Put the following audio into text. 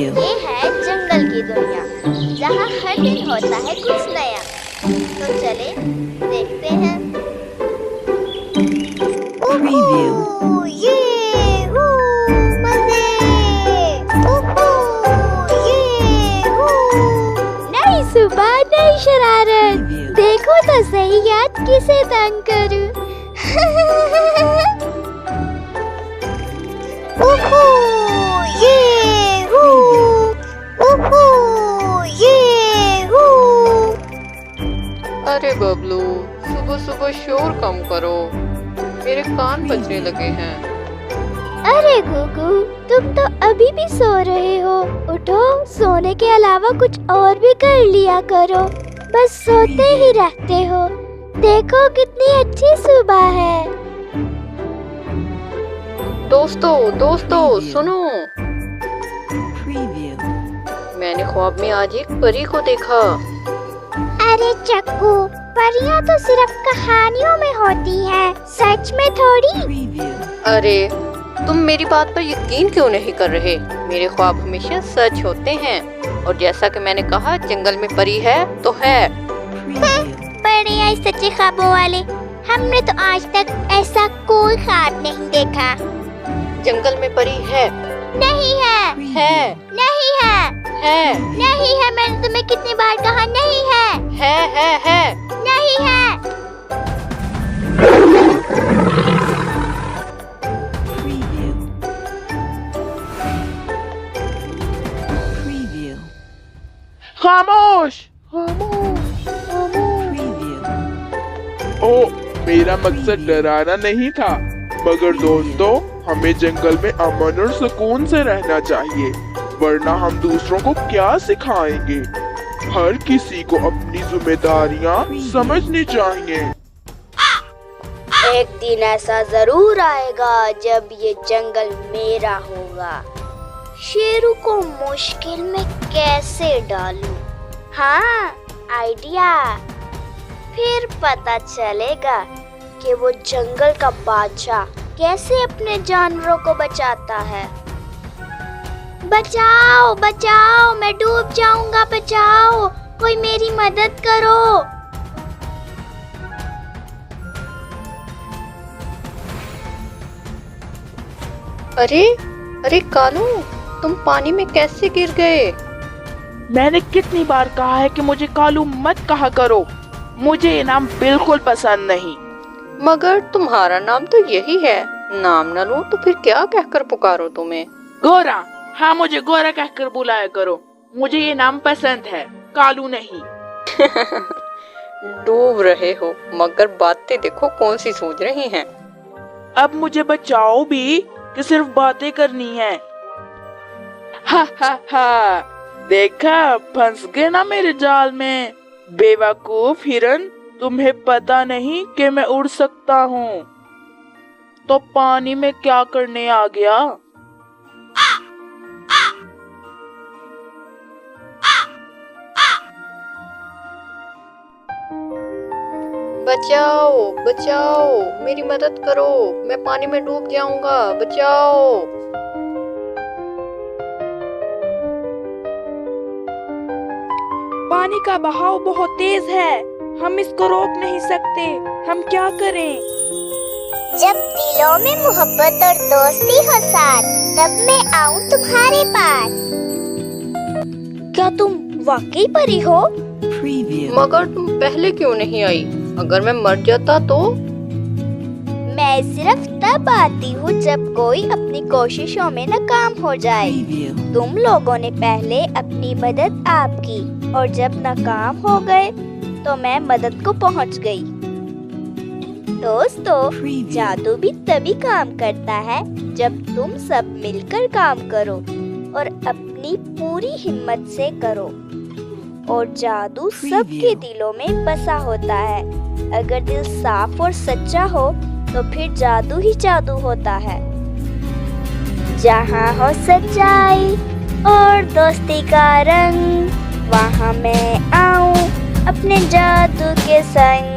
ये है जंगल की दुनिया, जहाँ हर दिन होता है कुछ नया। तो चले देखते हैं। ओहो, ये मजे। ओहो, ये नई सुबह नई शरारत। देखो तो सही याद किसे तंग करूं। ओहो, ये ओहो, ये अरे बबलू, सुबह सुबह शोर कम करो, मेरे कान बजने लगे हैं। अरे गुगू, तुम तो अभी भी सो रहे हो। उठो, सोने के अलावा कुछ और भी कर लिया करो। बस सोते ही रहते हो। देखो कितनी अच्छी सुबह है। दोस्तों सुनो, मैंने ख्वाब में आज एक परी को देखा। अरे चक्कू, परियां तो सिर्फ कहानियों में होती हैं, सच में थोड़ी। अरे तुम मेरी बात पर यकीन क्यों नहीं कर रहे? मेरे ख्वाब हमेशा सच होते हैं, और जैसा कि मैंने कहा, जंगल में परी है तो है। बड़े आई सच्चे ख्वाबों वाले। हमने तो आज तक ऐसा कोई ख्वाब नहीं देखा। जंगल में परी है। नहीं है। है। नहीं है। है। नहीं है। मैंने तुम्हें कितनी बार कहा नहीं है। है। नहीं है। खामोश। ओ, मेरा मकसद डराना नहीं था, मगर दोस्तों, हमें जंगल में अमन और सुकून से रहना चाहिए, वरना हम दूसरों को क्या सिखाएंगे। हर किसी को अपनी जिम्मेदारियां समझनी चाहिए। एक दिन ऐसा जरूर आएगा जब ये जंगल मेरा होगा। शेरू को मुश्किल में कैसे डालूं? हाँ, आइडिया। फिर पता चलेगा कि वो जंगल का बादशाह कैसे अपने जानवरों को बचाता है। बचाओ बचाओ, मैं डूब जाऊंगा, बचाओ, कोई मेरी मदद करो। अरे कालू, तुम पानी में कैसे गिर गए? मैंने कितनी बार कहा है कि मुझे कालू मत कहा करो। मुझे ये नाम बिल्कुल पसंद नहीं। मगर तुम्हारा नाम तो यही है। नाम न लो तो फिर क्या कहकर पुकारो तुम्हें? गोरा। हाँ, मुझे गोरा कहकर बुलाया करो। मुझे ये नाम पसंद है, कालू नहीं। डूब रहे हो, मगर बातें देखो कौन सी सोच रही हैं। अब मुझे बचाओ भी कि सिर्फ बातें करनी है। हा, देखा, फंस गए ना मेरे जाल में। बेवकूफ हिरन, तुम्हें पता नहीं कि मैं उड़ सकता हूँ। तो पानी में क्या करने आ गया? बचाओ, मेरी मदद करो, मैं पानी में डूब जाऊंगा, बचाओ। पानी का बहाव बहुत तेज है, हम इसको रोक नहीं सकते। हम क्या करें? जब दिलों में मोहब्बत और दोस्ती हो साथ, तब मैं आऊं तुम्हारे पास। क्या तुम वाकई परी हो? मगर तुम पहले क्यों नहीं आई? अगर मैं मर जाता तो? मैं सिर्फ तब आती हूँ जब कोई अपनी कोशिशों में नाकाम हो जाए। तुम लोगों ने पहले अपनी मदद आप की, और जब नाकाम हो गए तो मैं मदद को पहुँच गई। दोस्तों, जादू भी तभी काम करता है जब तुम सब मिलकर काम करो और अपनी पूरी हिम्मत से करो। और जादू सबके दिलों में बसा होता है। अगर दिल साफ और सच्चा हो तो फिर जादू ही जादू होता है। जहाँ हो सच्चाई और दोस्ती का रंग, वहाँ मैं आऊं अपने जादू के संग।